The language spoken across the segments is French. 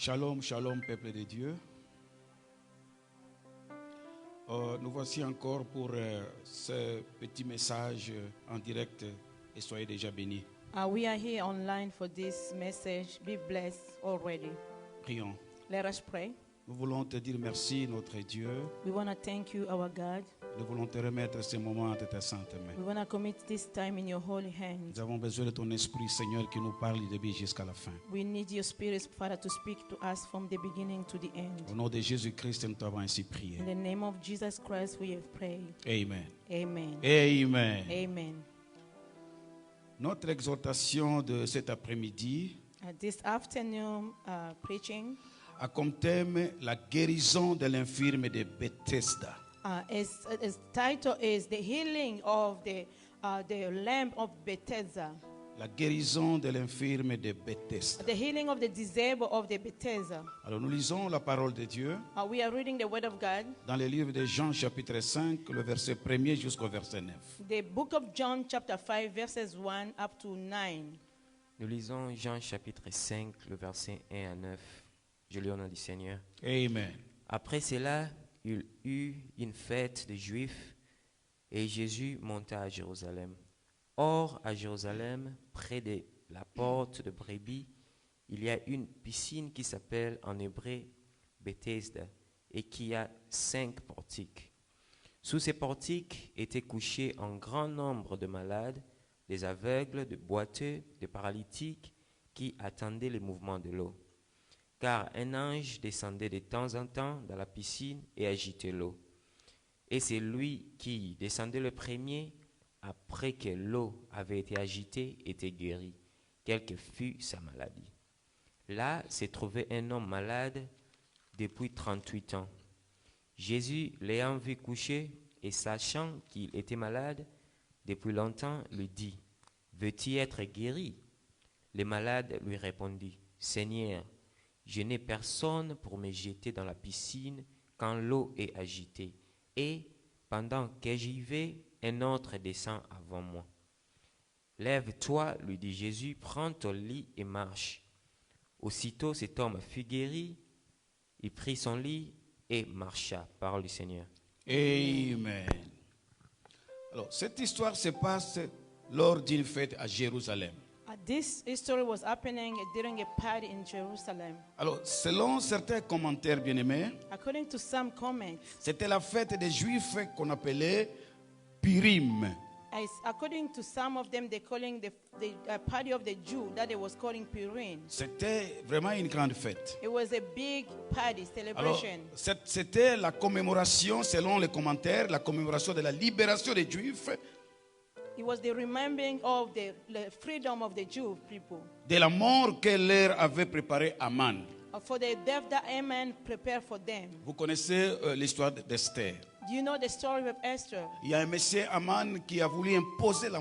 Shalom, shalom, peuple de Dieu. Nous voici encore pour ce petit message en direct et soyez déjà bénis. We are here online for this message. Be blessed already. Prions. Let us pray. Nous voulons te dire merci, notre Dieu. We want to thank you, our God. Nous voulons te remettre ce moment entre tes saintes mains. We want to commit this time in your holy hands. Nous avons besoin de ton esprit, Seigneur, qui nous parle du début jusqu'à la fin. We need your spirit, Father, to speak to us from the beginning to the end. Au nom de Jésus-Christ, nous t'avons ainsi prié. In the name of Jesus Christ, we have prayed. Amen. Amen. Amen. Amen. Notre exhortation de cet après-midi This afternoon preaching a comme thème la guérison de l'infirme de Bethesda. its title is The Healing of the Lamb of Bethesda. La guérison de l'infirme de Bethesda. The healing of the disabled of the Bethesda. Alors nous lisons la parole de Dieu We are reading the Word of God. dans le livre de Jean chapitre 5, le verset 1er jusqu'au verset 9. The book of John chapter 5 verses 1 up to 9. Nous lisons Jean chapitre 5, le verset 1 à 9. Je lis au nom du Seigneur. Amen. Après cela, il eut une fête des Juifs et Jésus monta à Jérusalem. Or, à Jérusalem, près de la porte de Brebis, il y a une piscine qui s'appelle en hébreu Bethesda et qui a 5 portiques. Sous ces portiques étaient couchés un grand nombre de malades, des aveugles, des boiteux, des paralytiques qui attendaient le mouvement de l'eau. Car un ange descendait de temps en temps dans la piscine et agitait l'eau. Et c'est lui qui descendait le premier, après que l'eau avait été agitée, était guéri, quelle que fût sa maladie. Là se trouvait un homme malade depuis 38 ans. Jésus, l'ayant vu coucher et sachant qu'il était malade depuis longtemps, lui dit, « Veux-tu être guéri ?» Le malade lui répondit, « Seigneur, je n'ai personne pour me jeter dans la piscine quand l'eau est agitée. Et pendant que j'y vais, un autre descend avant moi. Lève-toi, lui dit Jésus, prends ton lit et marche. Aussitôt cet homme fut guéri, il prit son lit et marcha. Parole du Seigneur. Amen. Alors, cette histoire se passe lors d'une fête à Jérusalem. This history was happening during a party in Jerusalem. Alors, selon certains commentaires bien-aimés, According to some comments, c'était la fête des Juifs qu'on appelait Purim. according to some of them, they're calling the party of the Jew that they was calling Purim. C'était vraiment une grande fête. It was a big party Alors, celebration. c'était la commémoration, selon les commentaires, la commémoration de la libération des Juifs, It was the remembering of the freedom of the Jew people. de la mort que leur avait préparé Aman. For the death that Amen prepared for them. Vous connaissez l'histoire d'Esther. Do you know the story of Esther? Il y a un monsieur Aman qui a voulu imposer la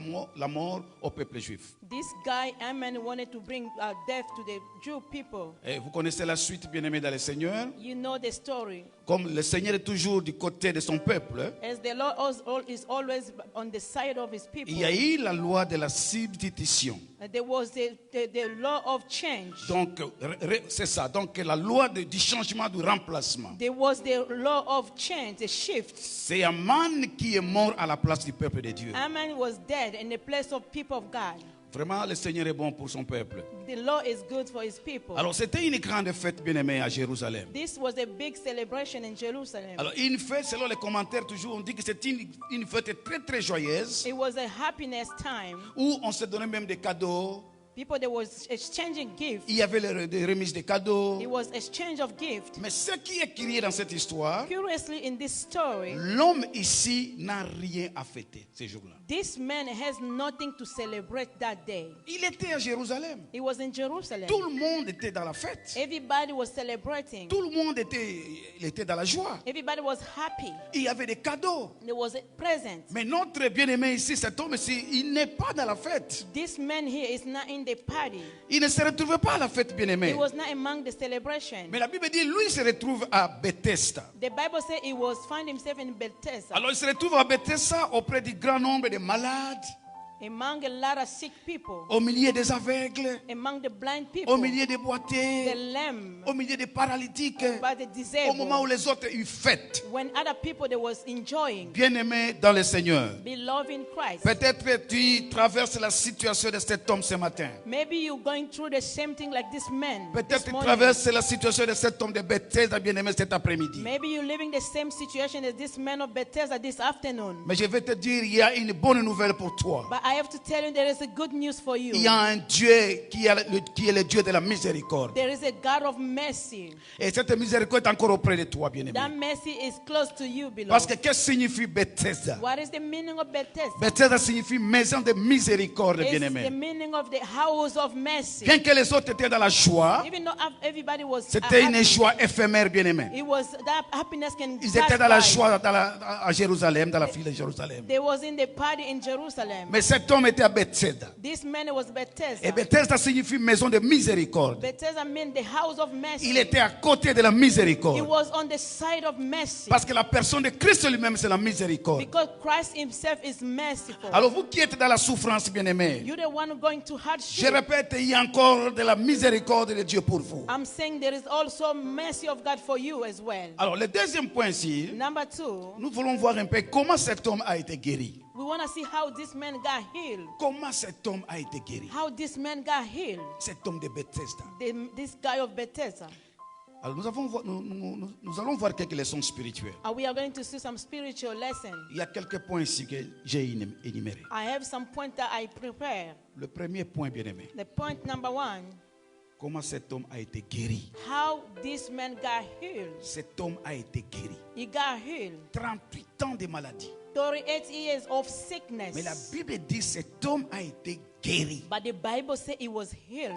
mort au peuple juif. This guy, Amen, wanted to bring death to the Jew people. Et vous connaissez la suite, bien-aimés dans le Seigneur. You know the story. Comme le Seigneur est toujours du côté de son peuple, As the Lord is always on the side of his people. il y a eu la loi de la substitution. There was the law of change. Donc, c'est ça. Donc, la loi du changement, du remplacement. There was the law of change, the shift. C'est Aman qui est mort à la place du peuple de Dieu. Aman was dead in the place of people of God. Vraiment, le Seigneur est bon pour son peuple. The law is good for his people. Alors, c'était une grande fête, bien-aimée, à Jérusalem. This was a big celebration in Jerusalem. Alors, une fête, selon les commentaires, toujours, on dit que c'est une fête très, très joyeuse, It was a happiness time. où on se donnait même des cadeaux. People, there was exchanging gifts. Il y avait des remises de cadeaux. It was exchange of gifts. Mais ce qui est crié dans cette histoire, Curiously, in this story, l'homme ici n'a rien à fêter ces jours-là. this man has nothing to celebrate that day. Il était à Jérusalem. He was in Jerusalem. Tout le monde était dans la fête. Everybody was celebrating. Tout le monde était dans la joie. Everybody was happy. Il y avait des cadeaux. There was a present. Mais notre bien-aimé ici, cet homme ici, il n'est pas dans la fête. This man here is not in the party. Il ne se retrouvait pas à la fête, He bien-aimé. was not among the celebration. Mais la Bible dit, lui se retrouve à Bethesda. The Bible says he found himself in Bethesda. Alors il se retrouve à Bethesda auprès du grand nombre de malades. among a lot of sick people, au milieu des aveugles, among the blind au people, milieu des the boiteux, lame, au milieu des paralytiques, by the au moment où disabled, les autres ils fêtent. when other people they was enjoying, Bien-aimé dans le Seigneur, beloved in Christ. peut-être tu traverses la situation de cet homme ce matin. Maybe you're going through the same thing like this man Peut-être this tu morning. traverses la situation de cet homme de Bethesda, bien-aimé, cet après-midi. Maybe you're living the same situation as this man of Bethesda this afternoon. Mais je vais te dire, il y a une bonne nouvelle pour toi. But I have to tell you there is a good news for you. Il y a un Dieu qui est le Dieu de la miséricorde. There is a God of mercy. Et cette miséricorde est encore auprès de toi, bien-aimé. That mercy is close to you, Parce que beloved. qu'est-ce que signifie Bethesda? What is the meaning of Bethesda? Bethesda signifie maison de miséricorde, It's the bien-aimé. meaning of the house of mercy. Bien que les autres étaient dans la joie, Even though everybody was c'était une happy, joie éphémère, bien-aimé. it was that happiness can Ils pass étaient dans la by. joie à Jérusalem, dans la ville de Jérusalem. They was in the party in Jerusalem. Mais cet homme était à Bethesda. This man was Bethesda. Et Bethesda signifie maison de miséricorde. Bethesda meant the house of mercy. Il était à côté de la He miséricorde. was on the side of mercy. Parce que la personne de Christ lui-même, c'est la miséricorde. Because Christ himself is merciful. Alors vous qui êtes dans la souffrance, bien-aimé, You're the one going to je hardship. répète, il y a encore de la miséricorde de Dieu pour vous. I'm saying there is also mercy of God for you as well. Alors le deuxième point ici, Number two, nous voulons voir un peu comment cet homme a été guéri. we want to see how this man got healed. Comment cet homme a été guéri. How this man got healed. Cet homme de Bethesda. This guy of Bethesda. Alors nous allons voir quelques leçons spirituelles. And we are going to see some spiritual lessons. Il y a quelques points ici que j'ai énumérés. I have some points that I prepare. Le premier point, bien-aimé, The point number one, comment cet homme a été guéri. how this man got healed. Cet homme a été guéri. He got healed. 38 ans de maladie. 38 years of sickness. Mais la Bible dit cet homme a été guéri. But the Bible says he was healed.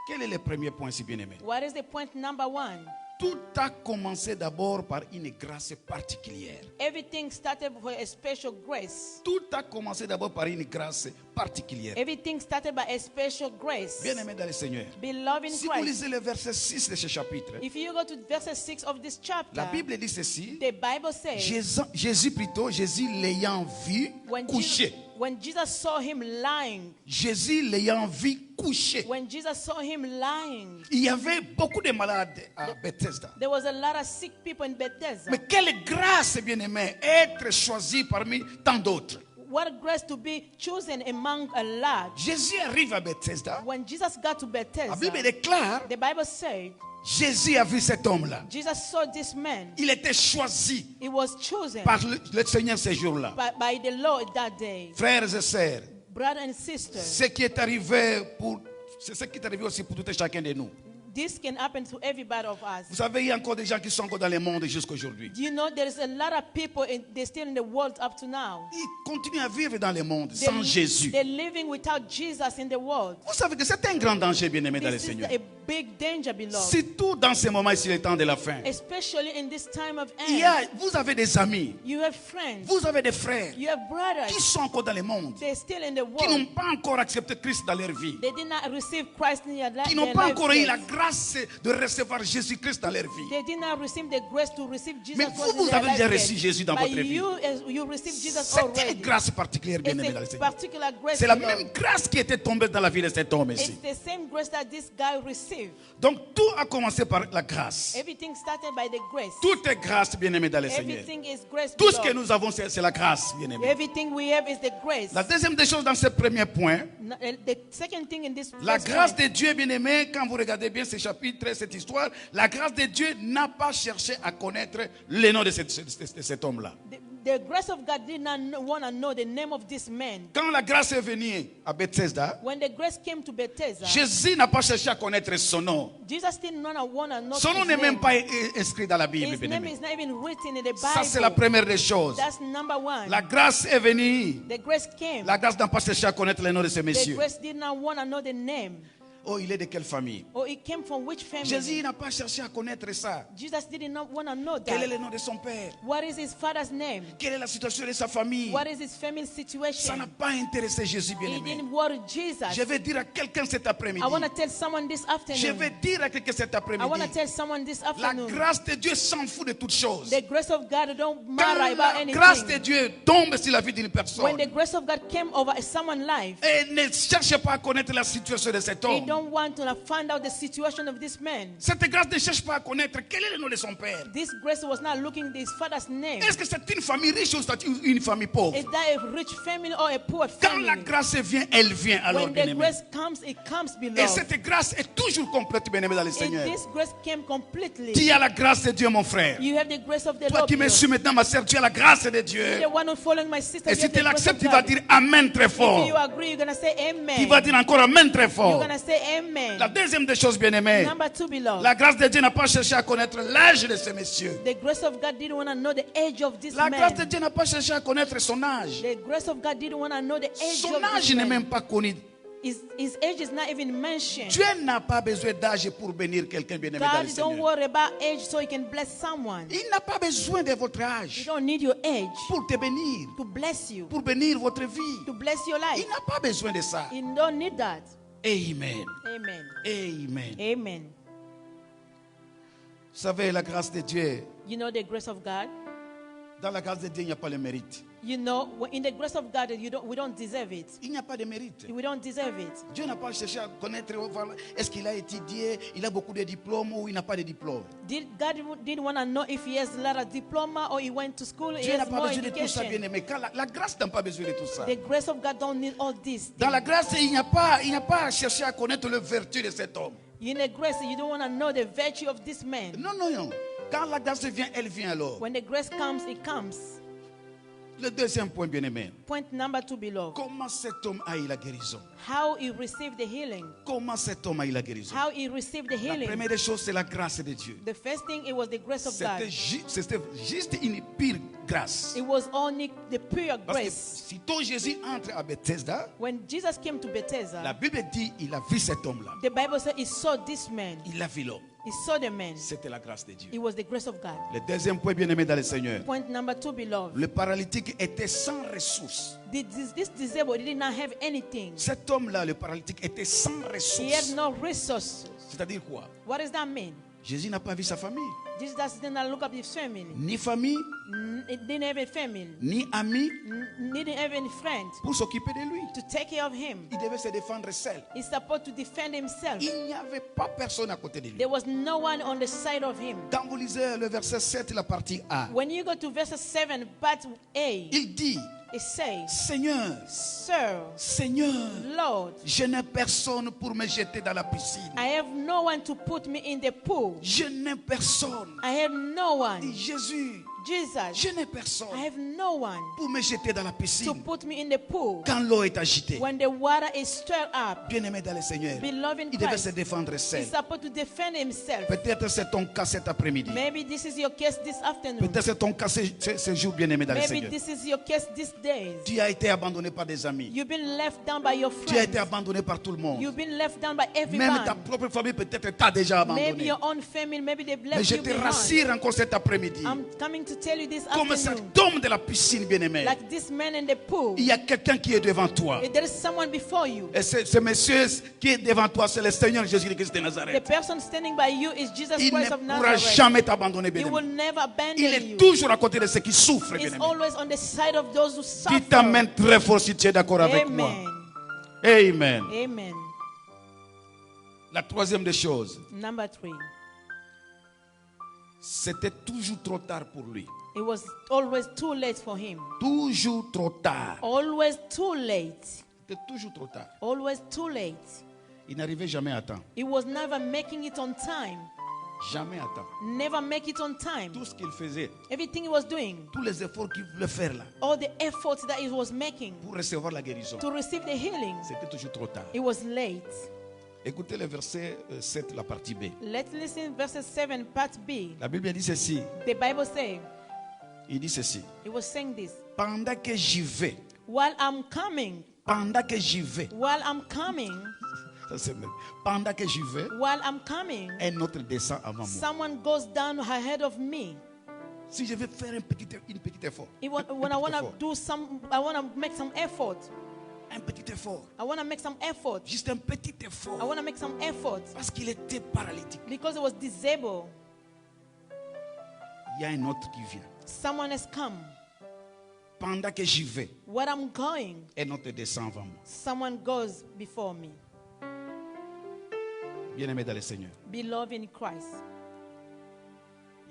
Quel est le premier point, si bien-aimé? What is the point number one? Tout a commencé d'abord par une grâce particulière. Everything started with a special grace. Tout a commencé d'abord par une grâce particulière. Everything started by a special grace. Bien-aimé dans le Seigneur. Beloved in Si vous Christ. lisez le verset 6 de ce chapitre, If you go to verse 6 of this chapter, la Bible dit ceci. the Bible says Jésus l'ayant vu couché. when Jesus saw him lying, Jésus l'ayant vu couché. when Jesus saw him lying, Il y avait beaucoup de malades à Bethesda. there was a lot of sick people in Bethesda. Mais quelle grâce, bien-aimé, être choisi parmi tant d'autres. What a grace to be chosen among a lot. Jésus arrive à Bethesda. When Jesus got to La Bethesda, Bible déclare, the Bible said, Jésus a vu cet homme-là. Jesus saw this man. Il était choisi He was chosen par le Seigneur ce jour-là. by the Lord that day. Frères et sœurs, Brother and sister, ce qui est arrivé c'est ce qui est arrivé aussi pour tout et chacun de nous. this can happen to everybody of us. Vous savez, il y a encore des gens qui sont encore dans le monde jusqu'à aujourd'hui. Do you know there is a lot of people they're still in the world up to now. Ils continuent à vivre dans le monde sans Jésus. They're living without Jesus in the world. Vous savez que c'est un grand danger, bien-aimé, dans le This is Seigneur. a big danger, beloved. Surtout dans ces moments ici, le temps de la fin. Especially in this time of Vous avez des amis, You have friends. vous avez des frères You have brothers. qui sont encore dans le monde, They're still in the qui n'ont world. pas encore accepté Christ dans leur vie, They did not receive Christ in their life. qui n'ont pas encore eu la grâce de recevoir Jésus-Christ dans leur vie. They did not receive the grace to receive Jesus. Mais Christ vous in their avez déjà life reçu yet. Jésus dans But votre vie. you received Jesus C'est une already. grâce particulière, bien-aimé, dans le It's a Seigneur. particular grace. C'est la beloved. même grâce qui était tombée dans la vie de cet homme It's ici. the same grace that this guy received. Donc tout a commencé par la grâce. Everything started by the grace. Tout est grâce, bien-aimé, dans le Seigneur. Everything is grace. Tout ce que beloved. nous avons, c'est la grâce, bien-aimé. Everything we have is the grace. La deuxième des choses dans ce premier point, The second thing in this la first grâce point, de Dieu, bien-aimé, quand vous regardez bien ce chapitre, cette histoire, la grâce de Dieu n'a pas cherché à connaître le nom de cet homme-là. the grace of God did not want to know the name of this man. Quand la grâce est venue à Bethesda, When the grace came to Bethesda, Jésus n'a pas cherché à connaître son nom. Jesus didn't want to know Son nom his n'est même name. pas inscrit dans la Bible, His name bien-aimé. is not even written in the Ça, c'est la Bible. première des choses. That's number one. La grâce est venue. The grace came. La grâce n'a pas cherché à connaître le nom de ce The monsieur. grace did not want to know the name. Oh, il est de quelle famille? Or it came from which family? Jésus n'a pas cherché à connaître ça. Jesus did not want to know Quel est that. le nom de son père? What is his father's name? Quelle est la situation de sa famille? What is his family Ça n'a situation? pas intéressé Jésus, He bien-aimé. didn't worry Jesus. Je vais dire à quelqu'un cet après-midi. I want to tell someone this Je vais afternoon. dire à quelqu'un cet I want to après-midi. tell someone this La afternoon. grâce de Dieu s'en fout de toutes choses. The grace of God don't Quand matter about la grâce de anything. Dieu tombe sur la vie d'une When personne, the grace of God came over someone's life, et ne cherche pas à connaître la situation de cet they homme. don't want to find out the situation of this man. Cette grâce ne cherche pas à connaître quel est le nom de son père. This grace was not looking at his father's name. Est-ce que c'est une famille riche ou c'est une famille pauvre? Is that a rich family or a poor Quand la family? grâce vient, elle vient alors, When the bien-aimé. grace comes, it comes, Et beloved. cette grâce est toujours complète, bien-aimé, dans le And Seigneur. this grace came completely. Qui a la grâce de Dieu, mon frère? You have the grace of the Toi Lord. qui me beloved. suis maintenant, ma sœur, tu as la grâce de Dieu. The one who following my sister. Et you si have tu the grace l'acceptes, of tu vas God. dire Amen très If fort. you agree, you're gonna say Amen. Tu vas dire encore Amen très You're fort. gonna say Amen. La deuxième des choses, bien-aimé, Number two, beloved. la grâce de Dieu n'a pas cherché à connaître l'âge de ces messieurs. The grace of God didn't want to know the age of this La grâce de man. Dieu n'a pas cherché à connaître son âge. The grace of God didn't want to know the age Son of âge this n'est man. même pas connu. His age is not even mentioned. Dieu n'a pas besoin d'âge pour bénir quelqu'un, bien-aimé, dans le God don't Seigneur. worry about age so he can bless someone. Il n'a pas besoin de votre You âge don't need your age pour te bénir, to bless you, pour bénir votre vie. to bless your life. Il n'a pas besoin de ça. You don't need that. Amen. Amen. Amen. Amen. Vous savez, la grâce de Dieu, You know the grace of God? dans la grâce de Dieu, il n'y a pas le mérite. You know, in the grace of God, we don't deserve it. Il n'y a pas de mérite. We don't deserve it. Dieu n'a pas cherché à connaître est-ce qu'il a étudié, il a beaucoup de diplômes ou il n'a pas de diplôme. God didn't want to know if he has a lot of diploma or he went to school, he Dieu n'a has pas more besoin de tout ça, education. bien aimé. Car la grâce n'a pas besoin de tout ça. The grace of God don't need all this. Dans la grâce, il n'y a pas à chercher à connaître le vertu de cet homme. In the grace, you don't want to know the virtue of this man. Non, non, non. Quand la grâce vient, elle vient alors. When the grace comes, it comes. Le deuxième point, bien aimé. Point number two, beloved. Comment cet homme a eu la guérison? How he received the healing. Comment cet homme a eu la guérison? How he received the La healing. première des choses, c'est la grâce de Dieu. The first thing, it was the grace of God. C'était juste une pure grâce. It was only the pure Parce que grace. sitôt Jésus entre à Bethesda, When Jesus came to la Bethesda, Bible dit il a vu cet homme-là. the Bible said he saw this man. Il a vu l'homme. He saw the man. C'était la grâce de Dieu. It was the grace of God. Le deuxième point, bien aimé dans le Seigneur. Point number two, beloved. Le paralytique était sans ressources. This disabled did not have anything. Cet homme-là, le paralytique, était sans He had ressources. no resources. C'est-à-dire quoi? What does that mean? Jésus n'a pas vu sa famille. Jesus did not look up his family. Ni famille, It didn't have a family. ni amis Didn't have any friends pour s'occuper de lui. to take care of him. Il devait se défendre seul. He's supposed to defend himself. Il n'y avait pas personne à côté de lui. There was no one on the side of him. Quand vous lisez le verset 7, la partie A, When you go to verse 7, part A, il dit, it says, Seigneur, Sir, Seigneur, Lord, je n'ai personne pour me jeter dans la piscine. I have no one to put me in the pool. Je n'ai personne. I have no one. Dit Jésus, Jesus, je n'ai personne I have no one pour me jeter dans la to piscine put me in the pool. quand l'eau est agitée. When the water is stirred up, Bien-aimé dans le Seigneur, beloved in il devait se Christ, défendre seul. he's supposed to defend himself. Peut-être c'est ton cas cet après-midi. Maybe this is your case this afternoon. Peut-être c'est ton cas ce jour, bien-aimé dans le Maybe Seigneur. this is your case these days. Tu as été abandonné par des amis. You've been left down by your Tu as été friends. abandonné par tout le monde. You've been left down by Même ta everyone. propre famille peut-être t'a déjà Maybe abandonné. your own family, maybe they've Mais left je you te behind. rassure encore cet après-midi. I'm coming to tell you this Comme afternoon, cet homme de la piscine, bien-aimé, like this man in the pool, il y a quelqu'un qui est devant toi. if there is someone before you. Et ce monsieur qui est devant toi, c'est le Seigneur Jésus-Christ de The Nazareth. person standing by you is Jesus Il Christ of ne pourra Nazareth. jamais t'abandonner, He will bien-aimé. never abandon Il est you. toujours à côté de ceux qui souffrent, He's bien-aimé. always on the side of those who Dis suffer. t'amène très fort si tu es d'accord avec moi. Amen. Amen. Amen. La troisième des choses, Number 3. c'était toujours trop tard pour lui. It was always too late for him. Toujours trop tard. Always too late. C'était toujours trop tard. Always too late. Il n'arrivait jamais à temps. He was never making it on time. Jamais à temps. Never make it on time. Tout ce qu'il faisait, Everything he was doing, tous les efforts qu'il voulait faire là, all the efforts that he was making pour recevoir la guérison, to receive the healing, c'était toujours trop tard. it was late. Écoutez le verset 7, la partie B. Let's listen verses 7, part B. La Bible dit ceci. The Bible says, Il dit ceci. it was saying this. Pendant que j'y vais, While I'm coming, pendant que j'y vais, while I'm coming, Ça, c'est même. Pendant que j'y vais, While I'm coming, un autre descend avant moi. someone goes down ahead of me. Si je veux faire une petite effort, When I want to do some, I want to make some effort. un petit effort, I want to make some effort. juste un petit I effort, want to make some effort parce qu'il était paralytique. because it was disabled. Il y a un autre qui vient. Someone has come. Pendant que j'y vais, Where I'm going, un autre descend avant moi. someone goes before me. Bien-aimé dans le Seigneur. Beloved in Christ.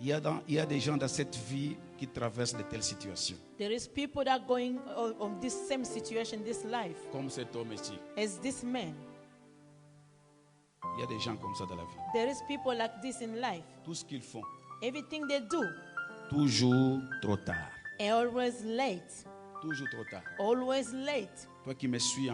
Il y a des gens dans cette vie qui traversent de telles situations. There is people that are going on this same situation, this life, Comme cet homme ici. as this man. Il y a des gens comme ça dans la vie. There is people like this in life. Tout ce qu'ils font, Everything they do, toujours trop tard. always late. Toujours trop tard. Always late. Toi qui me suis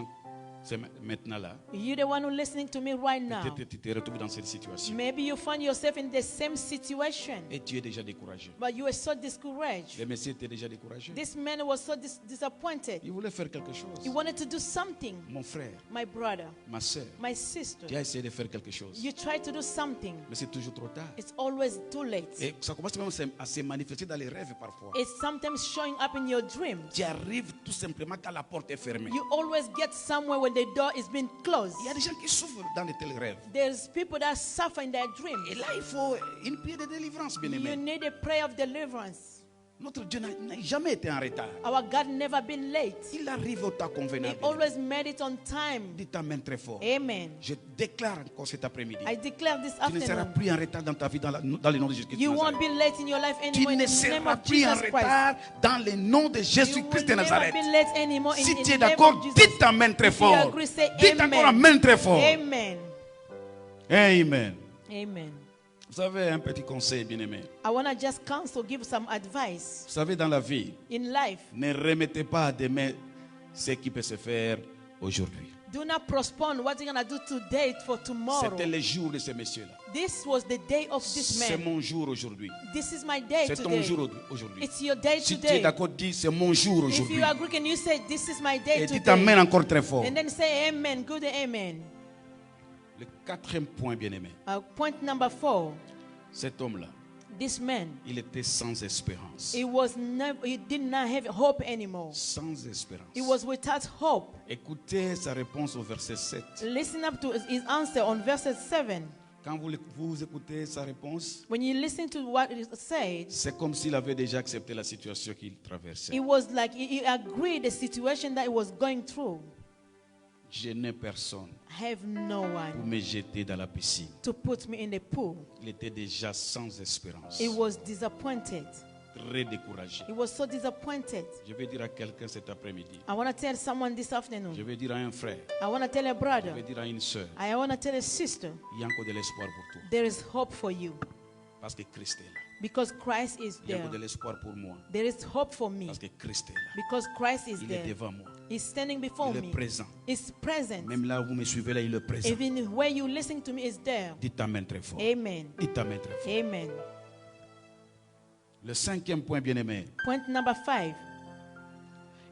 c'est maintenant là, You're the one who's listening to me right now. peut-être tu te retrouves dans cette situation. Maybe you find yourself in the same situation, Et tu es déjà découragé. but you are so discouraged. Le monsieur était déjà découragé. This man was so disappointed. Il voulait faire quelque chose. He wanted to do something. Mon frère, My brother, ma soeur, my sister, tu as essayé de faire quelque chose. you try to do something. Mais c'est toujours trop tard. It's always too late. Et ça commence même à se manifester dans les rêves parfois. It's sometimes showing up in your dreams. Tu arrives tout simplement quand la porte est fermée. You always get somewhere when the door is being closed. Il y a des gens qui souffrent dans de tels rêves. There's people that suffer in their Et dreams. là, il faut une prière de délivrance, bien You aimé. need a prayer of deliverance. Notre Dieu n'a jamais été en retard. Our God never been late. Il arrive au temps He convenable. always made it on time. Dis ta main très fort. Amen. Je déclare encore cet après-midi. I declare this Tu ne seras afternoon, plus en retard dans ta vie dans le nom de Jésus-Christ. you de won't Nazareth. be late in your life Tu anymore in ne the name seras of plus en Jesus Christ. retard dans le nom de You Jésus-Christ de will never Nazareth. be late anymore in Si the tu es name d'accord, of Jesus. dis ta main très If you fort. agree, say Dis encore amen. la main très fort. Amen. Amen. Amen. Vous savez, un petit conseil, bien-aimé. I want to just counsel, give some advice. Vous savez, dans la vie, In life, ne remettez pas à demain ce qui peut se faire aujourd'hui. do not postpone what you're going to do today for tomorrow. C'était le jour de ce monsieur-là. This was the day of this C'est man. mon jour aujourd'hui. This is my day C'est ton today. jour aujourd'hui. It's your day Si tu es today. d'accord, dis c'est mon jour If aujourd'hui. you agree, can you say, this is my day Et dis ta main today? encore très fort. And then say amen. Good amen. Le quatrième point, bien-aimé. Point number 4. Cet homme-là, This man, il était sans espérance. he did not have hope anymore. Sans espérance. He was without hope. Écoutez sa réponse au verset 7. Listen up to his answer on verse 7. Quand vous écoutez sa réponse, When you listen to what it said, c'est comme s'il avait déjà accepté la situation qu'il traversait. it was like he agreed the situation that he was going through. Je n'ai personne I have no pour one me jeter dans la piscine. to put me in the pool. Il était déjà sans espérance. He was disappointed. Très découragé. He was so disappointed. Je vais dire à quelqu'un cet après-midi. I want to tell someone this Je afternoon. vais dire à un frère. I want to tell a Je brother. vais dire à une soeur. I want to tell a sister. Il y a encore de l'espoir pour toi. There is hope for you Parce que Christ est là. because Christ is Il y a encore de there. l'espoir pour moi. There is hope for me Parce que Christ est là. because Christ is Il est there. devant moi. He's standing before Il est me. présent. He's present. Même là où vous me suivez, là, il est présent. Even where you listen to me is there. Dis ta main très fort. Amen. Dis ta main très fort. Amen. Le cinquième point, bien-aimé, Point number 5.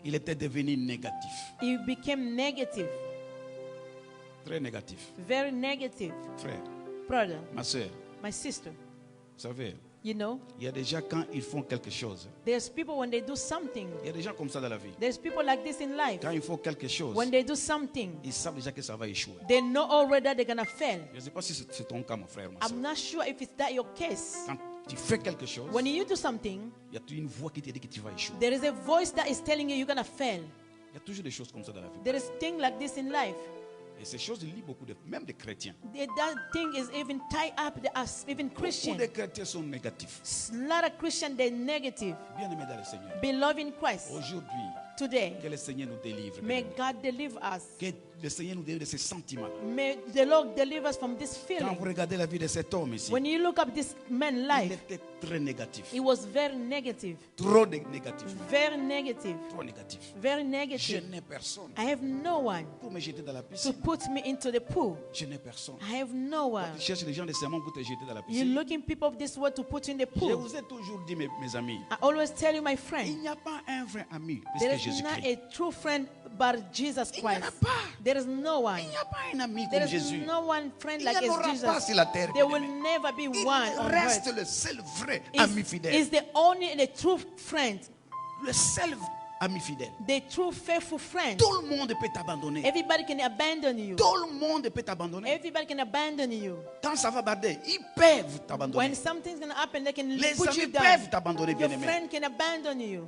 il était devenu négatif. He became negative. Très négatif. Very negative. Frère, Brother, ma soeur, my sister, vous savez, you know, il y a des gens quand ils font quelque chose. there's people when they do something. Il y a des gens comme ça dans la vie. There's people like this in life. Quand ils font quelque chose, When they do something, ils savent déjà que ça va échouer. they know already that they're going to fail. Je ne sais pas si c'est ton cas, mon frère, ma soeur. I'm not sure if it's that your case. Quand tu fais quelque chose, When you do something, il y a toujours une voix qui te dit que tu vas échouer. there is a voice that is telling you you're going to fail. Il y a toujours des choses comme ça dans la vie. There is thing like this in life. Et ces choses lient beaucoup même des chrétiens. That thing is even tied up to us, even Beaucoup Christians. de chrétiens sont négatifs. A lot of Christians, they're negative. Bien aimés dans le Seigneur. Beloved in Christ, Aujourd'hui, today, que le Seigneur nous délivre. may bien-aimés. God deliver us. Que le Seigneur nous délivre de ces sentiments. May the Lord deliver us from this Quand vous feeling. regardez la vie de cet homme ici, When you look up this man's il life, était très négatif. he was very negative. Trop négatif. Very negative. Trop négatif. Very Je negative. n'ai personne I have no one pour me jeter dans la to piscine. put me into the pool. Je n'ai personne. I have no one. Tu cherches les gens de ce monde pour te jeter dans la You're piscine. looking people of this world to put you in the Je pool. vous ai toujours dit, mes amis, I always tell you, my il friend, n'y a pas un vrai ami plus there que is not Jésus-Christ. a true friend but Jesus Il n'y en a Christ. pas. There is no one. Il n'y a pas un ami There comme is Jésus. no one friend Il like n'y en aura as pas Jesus. sur la terre. There bien-aimé. will never be Il one on reste earth. le seul vrai Is ami fidèle. the only the true friend, Le seul ami fidèle. the true faithful friend. Tout le monde peut t'abandonner. Everybody can abandon you. Tout le monde peut t'abandonner. Everybody can abandon you. Quand ça va barder, ils peuvent t'abandonner. When something's gonna happen, they can Les put amis you down. peuvent t'abandonner, Your bien-aimé. friend can abandon you.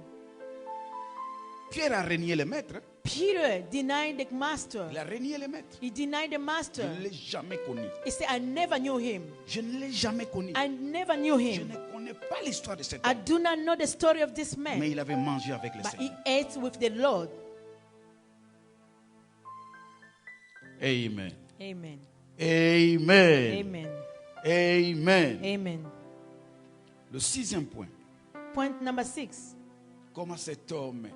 Pierre a renié le maître. Peter denied the master. Il a renié le maître. He denied the Je master. ne l'ai jamais connu. He said, I never knew him. Je ne l'ai jamais connu. I never knew Je him. ne connais pas l'histoire de cet I homme. do not know the story of this Mais man. il avait mangé avec le But he Seigneur. ate with the Lord. Amen. Amen. Amen. Amen. Amen. Amen. Le sixième point. Point number 6. Comment cet homme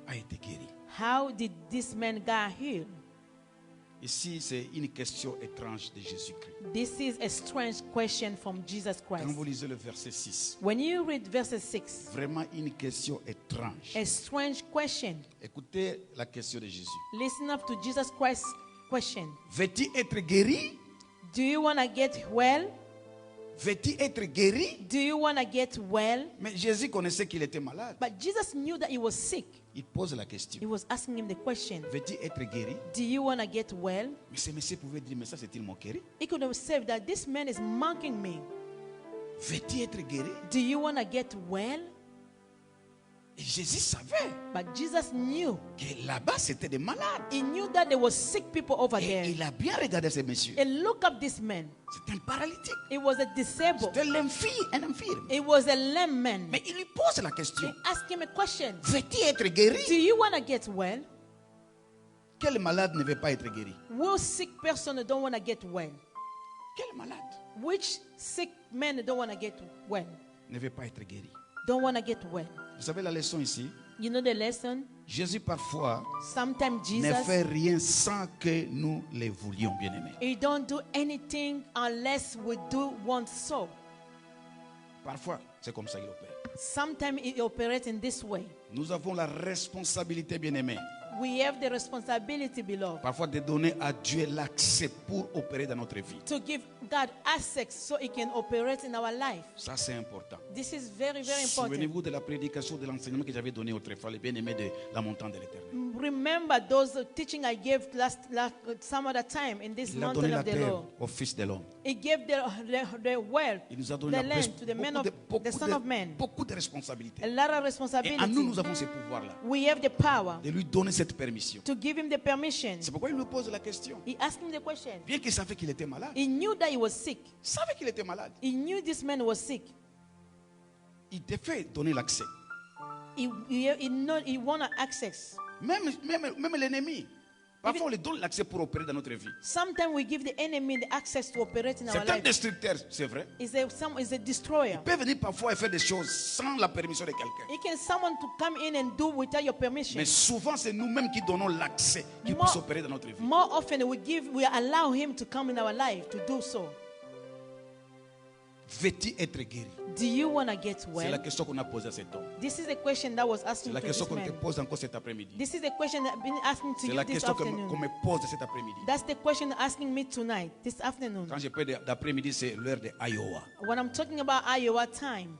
a été guéri. How did this man get healed? Ici, c'est une question étrange de Jésus-Christ. This is a strange question from Jesus Quand vous Christ. lisez le verset 6, When you read verse 6, vraiment une question étrange. a strange question. Écoutez la question de Jésus. Listen up to Jesus Christ's question. Veux-tu être guéri? Do you want to get well? Veux-tu être guéri? Do you want to get well? Mais Jésus connaissait qu'il était malade. But Jesus knew that he was sick. Il pose la He question. was asking him the question. Veux-tu être guéri? Do you want to get well? Mais ce monsieur pouvait dire, mais ça c'est une moquerie. He could have said that this man is mocking me. Veux-tu être guéri? Do you want to get well? Et Jésus savait But Jesus knew. que là-bas c'était des malades. He knew that there were sick people over Et there. il a bien regardé ce monsieur. And look up this man. C'est un paralytique. He was a disabled. C'est un infirme. He was a lame man. Mais il lui pose la question. He asked him a question. Veux-tu être guéri? Do you want to get well? Quel malade ne veut pas être guéri? Which sick person don't want to get well? Quel malade Which sick man don't want to get well? ne veut pas être guéri? Don't want to get well. Vous savez la leçon ici? You know the lesson? Jésus parfois Sometimes ne fait Jesus, rien sans que nous le voulions, bien-aimés. he don't do anything unless we do want so. Parfois, c'est comme ça qu'il opère. Sometimes he operates in this way. Nous avons la responsabilité, bien-aimés, We have the responsibility, beloved, parfois de donner à Dieu l'accès pour opérer dans notre vie. to give God access so he can operate in our life. Ça, c'est important. This is very, very important. Souvenez-vous de la prédication, de l'enseignement que j'avais donné autrefois, les bien-aimés de la montagne de l'Éternel. Remember those teaching I gave last some other time in this Il a donné mountain la of the terre Lord. au Fils de l'homme. He gave the wealth, Il nous a donné the la land to the man of the Son of Man. beaucoup de responsabilités. A lot of Et à nous, responsibility. nous avons ce pouvoir-là, We have the power de lui donner cette permission. to give him the permission. C'est pourquoi il nous pose la question. He asked him the question. Bien qu'il savait qu'il était malade, He knew that he was sick. il savait qu'il était malade. He knew this man was sick. Il devait donner l'accès. He wanted access. Même l'ennemi. Parfois, on lui donne l'accès pour opérer dans notre vie. Sometimes we give the enemy the access to operate in our C'est un life. destructeur, c'est vrai. Is a destroyer. Il peut venir parfois et faire des choses sans la permission de quelqu'un. He can someone to come in and do without your permission. Mais souvent, c'est nous-mêmes qui donnons l'accès qu'il More- puisse opérer dans notre vie. More often we allow him to come in our life to do so. Veux-tu être guéri? Do you want to get C'est la well? question qu'on a posée à cet homme. This is a question that was C'est asking la to question this qu'on te man. pose encore cet après-midi. This is the question that I've been asking to C'est you la this question qu'on afternoon. me pose cet après-midi. That's the question asking me tonight, this afternoon. Quand je parle d'après-midi, c'est l'heure de Iowa. When I'm talking about Iowa time,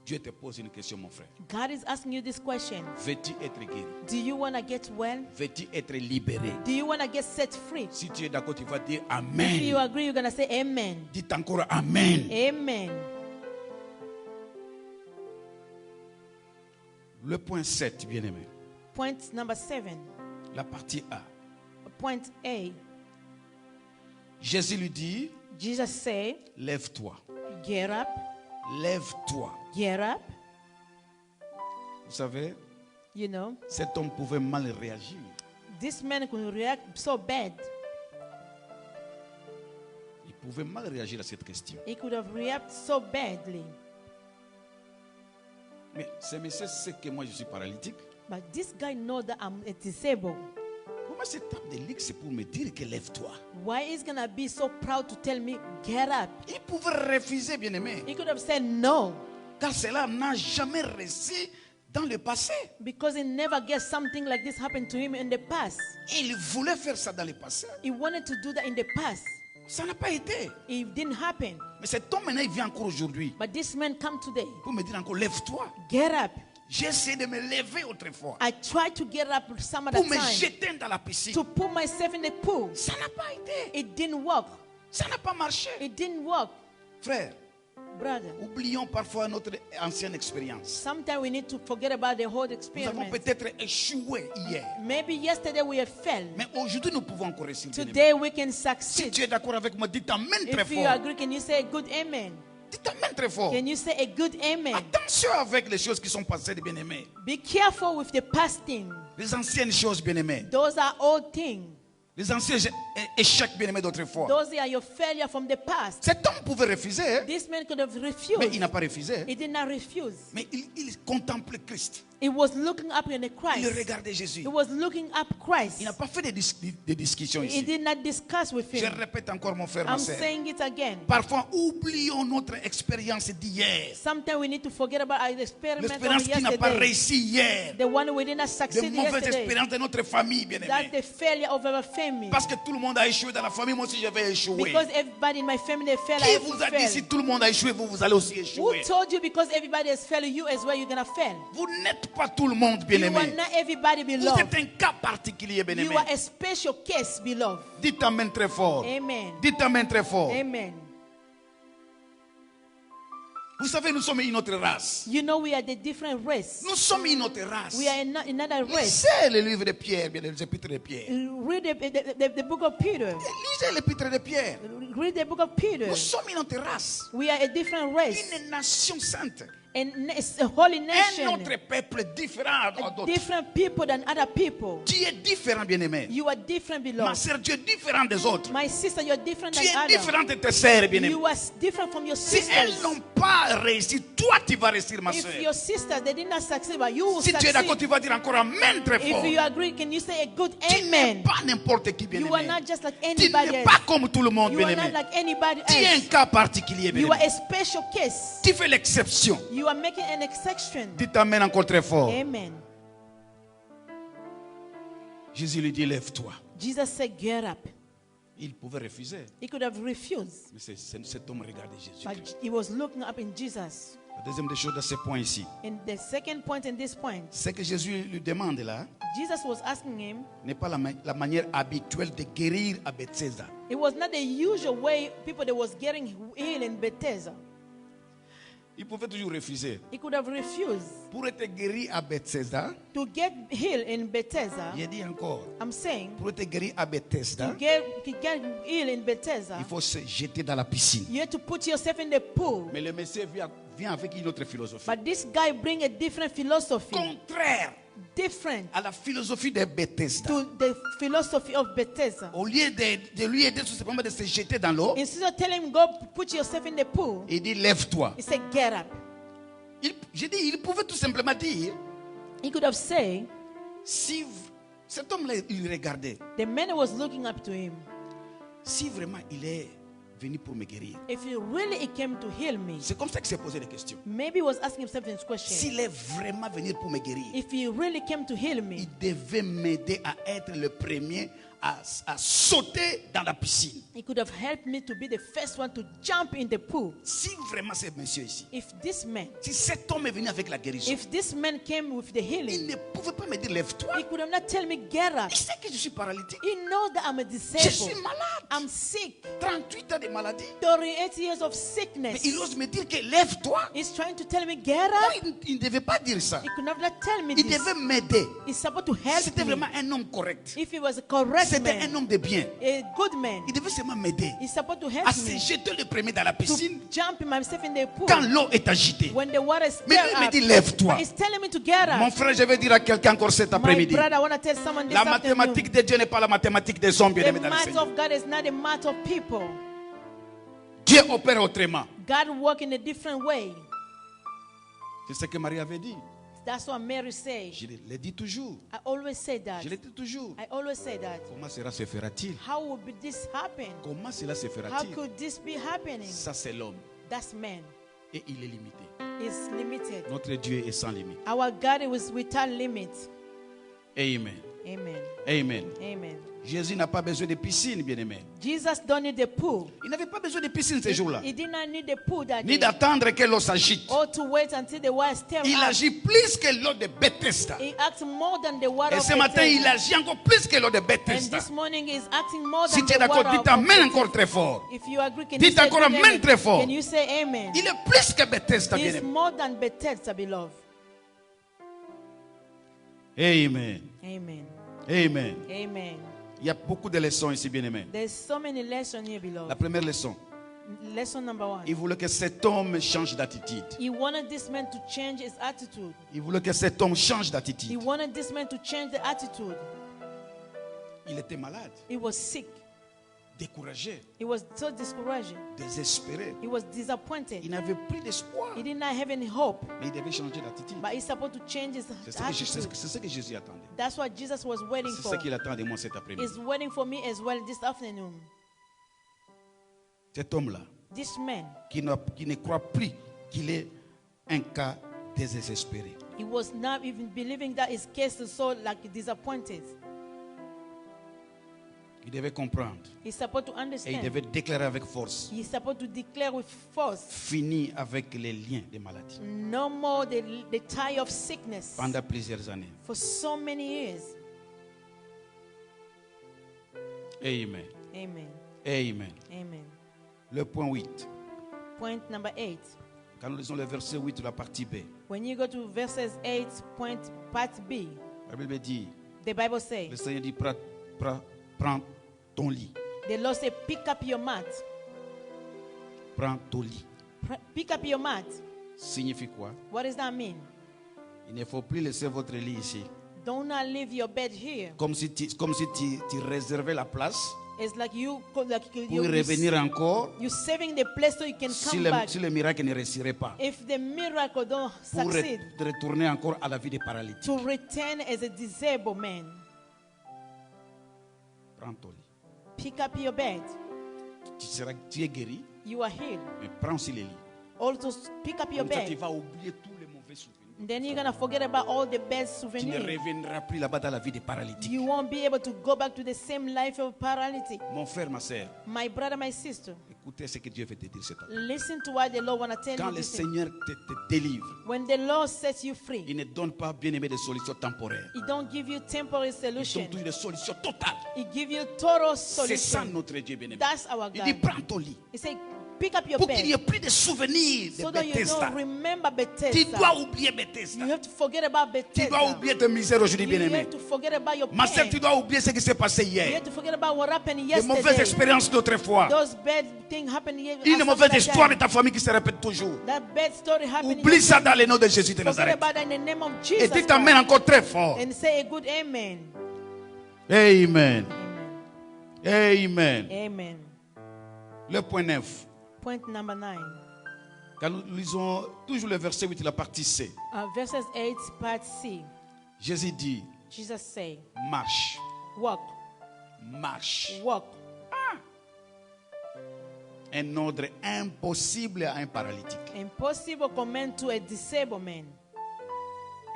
Dieu te pose une question, mon frère. God is asking you this question. Veux-tu être guéri? Do you want to get well? Veux-tu être libéré? Do you want to get set free? Si tu es d'accord, tu vas dire If you Amen. agree, you're going to say amen. Dites encore Amen. Amen. Le point 7, bien-aimé. Point number 7. La partie A. Point A. Jésus lui dit, Jesus said, lève-toi. get up, Lève-toi. get up. Vous savez, You know, cet homme pouvait mal réagir. this man could react so bad. Il pouvait mal réagir à cette question. He could have reacted so badly. Mais ce monsieur sait que moi je suis paralytique. But this guy knows that I'm disabled. Comment cette table de ligue, c'est pour me dire que lève-toi? Why is gonna be so proud to tell me get up? Il pouvait refuser, bien-aimé. He could have said no, Car cela n'a jamais reçu dans le passé. Because he never gets something like this happen to him in the past. Il voulait faire ça dans le passé. He wanted to do that in the past. Ça n'a pas été. It didn't happen. Mais cet homme maintenant, il vient encore aujourd'hui But this man come today. pour me dire encore, lève-toi. Get up. J'ai essayé de me lever autrefois I tried to get up some other pour me time jeter dans la piscine. to put myself in the pool. Ça n'a pas été. It didn't work. Ça n'a pas marché. It didn't work. Frère, Brother, oublions parfois notre ancienne expérience. sometimes we need to forget about the whole Nous avons experiment. peut-être échoué hier. Maybe yesterday we had failed. Mais aujourd'hui, nous pouvons encore réussir. bien-aimé. Today we can Si succeed. tu es d'accord avec moi, dis amen très If you fort. agree, can you say a good amen? Dis amen très fort. Can you say a good amen? Attention avec les choses qui sont passées, les bien-aimés. Be careful with the past thing. Les anciennes choses, bien-aimés. Those are old things. Les anciens échecs, bien-aimés, d'autrefois. Those are your failure from the past. Cet homme pouvait refuser, hein, This man could have mais refused. il n'a pas refusé. Hein. He did not refuse. Mais il contemplait Christ. He was looking up in the Il Christ. regardait Jésus. He was looking up Christ. Il n'a pas fait des discussions He ici. did not discuss with Je him. répète encore, mon frère, ma I'm sœur. saying it again. Parfois, oublions notre expérience d'hier. Sometimes we need to forget about our experiment of L'expérience qui n'a pas yesterday. réussi hier. The one we did not Les succeed mauvaises yesterday. expériences de notre famille, That's bien-aimés. the failure of our family. Parce que tout le monde a échoué dans la famille, moi aussi je vais échouer. Because everybody in my family failed, Qui I vous will a dit si fail. tout le monde a échoué, vous allez aussi Who échouer? told you because everybody has failed, you as well, you're going to fail? Vous n'êtes pas tout le monde, You bien-aimé. are not everybody, Vous beloved. êtes un cas particulier, bien-aimé. You are a special case, beloved. Dites amen très fort. Amen. Dites amen très fort. Amen. Vous savez, nous sommes une autre race. You know we are the different race. Nous sommes une autre race. We are another race. Lisez le livre de Pierre, bien les épîtres de Pierre. Read the book of Peter. Lisez l'épître de Pierre. Read the book of Peter. Nous sommes une autre race. We are a different race. Une nation sainte. And it's a holy Un nation. autre peuple différent d'autres. Different people than other people. Tu es différent, bien-aimé. You are different, Ma beloved. sœur, tu es différent des autres. My sister, you are different Tu than es others. différent de tes sœurs, bien-aimées. You are different from your Si elles sisters. n'ont pas réussi, toi tu vas réussir, ma sœur. If your sisters, they did not succeed, but you will Si tu es d'accord, tu succeed. vas dire encore amen très fort. If you agree, can you say a good Tu n'es amen? pas n'importe qui, You are bien-aimé. not just like Tu anybody n'es else. pas comme tout le monde, You are not bien-aimé. like anybody Tu es un else. cas particulier, You are bien-aimé. a special case. Tu fais l'exception. You are making an exception. Dites amen encore très fort. Amen. Jésus lui dit, lève-toi. Jesus said, get up. Il pouvait refuser. He could have refused, Mais cet homme regardait Jésus. but he was looking up in Jesus. La deuxième des choses dans ce point ici, And the second point in this point, c'est que Jésus lui demande là, Jesus was asking him, n'est pas la manière habituelle de guérir à Bethesda. it was not the usual way people that was getting healed in Bethesda. Il pouvait toujours refuser. He could have refused. Pour être guéri à Bethesda, To get healed in Bethesda, j'ai dit encore, I'm saying, pour être guéri à Bethesda, to get healed in Bethesda, il faut se jeter dans la piscine. you have to put yourself in the pool. Mais le monsieur vient avec une autre philosophie. But this guy bring a different philosophy, Contraire different à la philosophie de Bethesda. to the philosophy of Bethesda. Au lieu de lui aider tout simplement de se jeter dans l'eau, Instead of telling him, go put yourself in the pool, il dit lève-toi. he said, get up. J'ai dit, il pouvait tout simplement dire, He could have said, si cet homme-là, il regardait, the man was looking up to him. si vraiment il est venu pour me guérir. If he came to heal me, C'est comme ça qu'il s'est posé des questions. maybe he was asking himself this question. S'il est vraiment venu pour me guérir, If he really came to heal me, il devait m'aider à être le premier à sauter dans la piscine. he could have helped me to be the first one to jump in the pool. Si vraiment ce monsieur ici, If this man, si cet homme est venu avec la guérison, if this man came with the il healing, ne pouvait pas me dire lève-toi. he could have not tell me, get up. Il sait que je suis paralytique. He knows that I'm a Je suis disabled. malade. I'm sick. 38 ans de maladie. 38 years of Mais sickness. il ose me dire que lève-toi. He's trying to tell me, get Non, up. il ne devait pas dire ça. He could not tell me Il this. devait m'aider. He's supposed to help C'était me. vraiment un homme correct. If he was a correct C'était un man, homme de bien. a good man, Il devait seulement m'aider he's supposed to help à se me jeter le premier dans la to piscine jump myself in the pool quand l'eau est agitée. when the water is Mais lui, il me stirred dit up. lève-toi. He's telling me to get Mon up. frère, je vais dire à quelqu'un encore cet My après-midi. brother, I want to tell someone this La afternoon. mathématique de Dieu n'est pas la mathématique des hommes, bien The aimés dans le math Seigneur. of God is not a math of people. Dieu opère autrement. God work in a different way. C'est ce que Marie avait dit. That's what Mary said. Je l'ai dit toujours. I always say that. Je l'ai dit toujours. I always say that. Comment cela se fera-t-il? How would this happen? Comment cela se How fera-t-il? could this be happening? Ça, c'est l'homme. That's man. et il est limité. is limited. Notre Dieu est sans limite. Our God is without limit. Amen. Amen. Amen. Amen. Jésus n'a pas besoin de piscine, bien-aimé. Jesus don't need a pool. Il n'avait pas besoin de piscine ces jours-là. He did not need a pool that Ni day. d'attendre que l'eau s'agite. Or to wait until the water stir Il up. agit plus que l'eau de Bethesda. He acts more than the water Et of ce matin, il Bethesda. agit encore plus que l'eau de And Bethesda. this morning he is acting more Si than tu es the d'accord, water dites of Amen Bethesda. encore très fort. If you agree, can Dites you say encore good Amen amen? très fort. Can you say amen? Il est plus que Bethesda, He is bien-aimé. more than Bethesda, beloved. Amen. Amen. Amen. Amen. Il y a beaucoup de leçons ici, bien-aimé. There's so many lessons here, La beloved. première leçon, Lesson number one. il voulait que cet homme change d'attitude. He wanted this man to change his attitude. Il voulait que cet homme change He d'attitude. wanted this man to change the attitude. Il était malade, He was sick. découragé, He was so discouraged. désespéré. He was disappointed. Il n'avait plus d'espoir. He did not have any hope. Mais il devait changer d'attitude. But he's supposed to change his C'est ce attitude. que Jésus attendait. That's what Jesus was waiting C'est for. ce qu'il attend de moi cet après-midi. He's waiting for me as well this afternoon. Cet homme-là, This man, qui ne croit plus qu'il est un cas désespéré. he was not even believing that his case is so like disappointed. Il devait comprendre. He's supposed to Et il understand. devait déclarer avec force. He's supposed to declare with force. Fini avec les liens de maladie. No more the tie of sickness Pendant plusieurs années. for so many years. Amen. Amen. Amen. Amen. Le point 8. Point number 8. Quand nous lisons le verset 8 de la partie B, When you go to verses 8, part B, la Bible dit, the Bible says, le Seigneur dit, prends ton lit. the Lord said, pick up your mat. Prends ton lit. Pick up your mat. Signifie quoi? What does that mean? Il ne faut plus laisser votre lit ici. Do not leave your bed here. Comme si tu réservais la place It's like you pour y revenir encore you're saving the place so you can si come back. le miracle ne réussirait pas. If the miracle don't Pour succeed, retourner encore à la vie des paralytiques. to return as a disabled man. Prends ton lit. Pick up your bed. Tu es guéri, You are healed. mais prends aussi les lits. Also pick up your Comme ça, tu bed. vas oublier tous les mauvais souvenirs. Then you're gonna forget about all the bad Tu ne souvenirs. reviendras plus là-bas dans la vie des paralytiques. You won't be able to go back to the same life of paralytic. Mon frère, ma soeur, My brother, my sister, écoutez ce que Dieu veut te dire cet après. listen to what the Lord wanna tell Quand you. le This thing. Seigneur te délivre, When the Lord sets you free, il ne donne pas, bien aimé, des solutions temporaires. He don't give you temporary Il donne solution. toujours une solution totale. He give you total C'est ça solution. notre Dieu, bien aimé. That's our Il dit, God. prends ton lit. He said, pick up your Pour qu'il n'y ait bed plus de souvenirs de so that you Bethesda. don't remember Tu Bethesda. dois oublier Bethesda. You have to forget about Tu dois Bethesda. oublier tes misères aujourd'hui, You bien aimé. have to forget about your Ma soeur, pain. tu dois oublier ce qui s'est passé You hier. have to forget about what happened Les mauvaises yesterday. expériences d'autrefois. Those bad things happened Une mauvaise histoire de yesterday. ta famille qui se répète toujours. That bad story happened. Oublie ça dans le nom de Jésus de Forget Nazareth. about that in the name of Et Jesus dis t'amènes Christ. encore très fort. And say a good amen. Amen. Amen. Amen. Amen. Le point 9. Point number 9. Quand nous lisons toujours le verset 8 de la partie C, Verses 8, part C. Jésus dit, Jesus say, marche, walk, marche. walk. Un ordre impossible à un paralytique. Impossible command to a disabled man.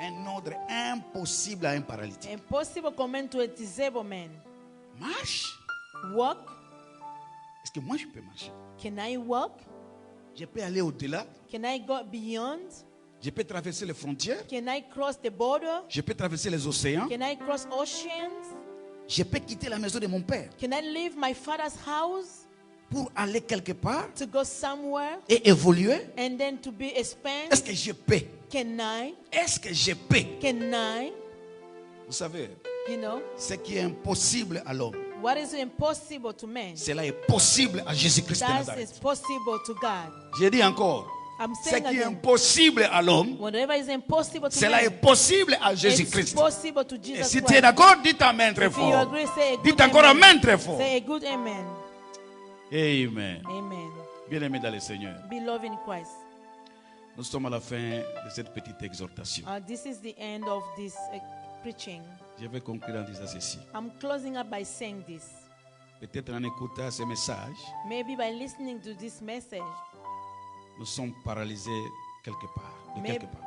Un ordre impossible à un paralytique. Impossible command to a disabled man. Marche. Walk. Est-ce que moi je peux marcher? Can I walk? Je peux aller au-delà. Can I go beyond? Je peux traverser les frontières. Can I cross the border? Je peux traverser les océans. Can I cross oceans? Je peux quitter la maison de mon père Can I leave my father's house pour aller quelque part to go somewhere et évoluer. and then to be Est-ce expanded? que je peux? Can I? Est-ce que je peux? Can I? Vous savez, You know, ce qui est impossible à l'homme, what is impossible to man, cela est possible à Jésus-Christ de that Nazareth. is possible to God. Je dis encore, I'm ce saying qui est again, impossible à l'homme, whatever is impossible to cela est man, possible à it's Jésus-Christ. possible to Et Jesus si tu es Christ. d'accord, dites Amen très If you fort. agree, say a good Dites encore amen. Amen très fort. Say a good amen. Amen. Amen. Bien-aimés dans le Seigneur, Beloved in Christ. nous sommes à la fin de cette petite exhortation. This is the end of this preaching. Je vais conclure en disant ceci. I'm closing up by saying this. Peut-être en écoutant ce message, Maybe by listening to this message, nous sommes paralysés quelque part,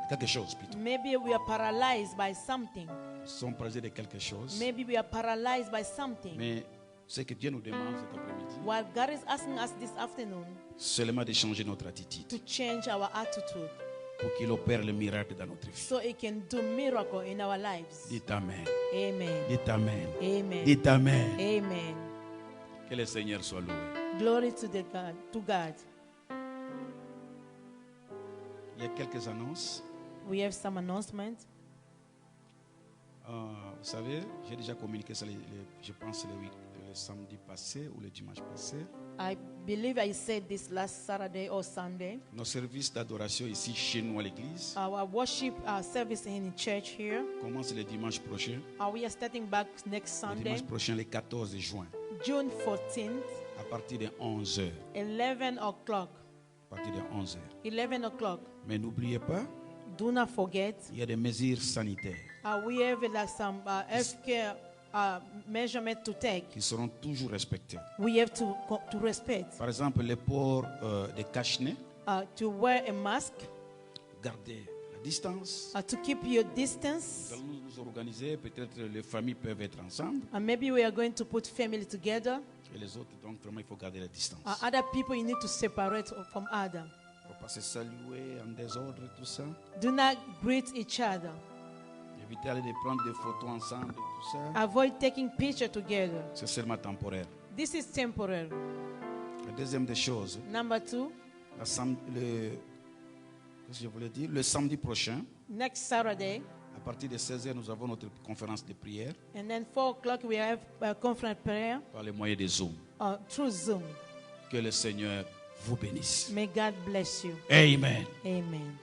quelque chose plutôt. Maybe we are paralyzed by something. Nous sommes paralysés de quelque chose. Maybe we are paralyzed by something. Mais ce que Dieu nous demande cet après-midi, What God is asking us this afternoon, seulement de changer notre attitude to change our attitude pour qu'il opère le miracle dans notre vie. so He can do miracle in our lives. Dites Amen. Amen. Dites Amen. Amen. Dites Amen. Amen. Que le Seigneur soit loué. Glory to God. Il y a quelques annonces. We have some announcements. Vous savez, j'ai déjà communiqué ça, je pense, le samedi passé ou le dimanche passé. I believe I said this last Saturday or Sunday. Nos services d'adoration ici chez nous à l'église Our worship service in church here. commence le dimanche prochain. We are starting back next Le Sunday, dimanche prochain, le 14 juin, June 14th, à partir de 11h. 11 o'clock. À partir de 11h. 11 o'clock. Mais n'oubliez pas, Do not forget, il y a des mesures sanitaires we have some healthcare measurement to take. qui seront toujours respectées. We have to respect, Par exemple, le port des cache-nez, to wear a mask, garder la distance. to keep your distance. Nous allons nous organiser, peut-être les familles peuvent être ensemble. Maybe we are going to put family together. Et les autres, donc vraiment, il faut garder la distance. Other people you need to separate from other. Il ne faut pas se saluer en désordre, tout ça. Do not greet each other. Éviter de prendre des photos ensemble et tout ça. Avoid taking pictures together. C'est seulement temporaire. This is temporary. La deuxième des choses, Number 2, qu'est-ce que je voulais dire? Le samedi prochain, next Saturday, à partir de 16h, nous avons notre conférence de prière and then 4 o'clock we have a conference prayer par les moyens des Zoom. through Zoom. Que le Seigneur vous bénisse. May God bless you. Amen. Amen.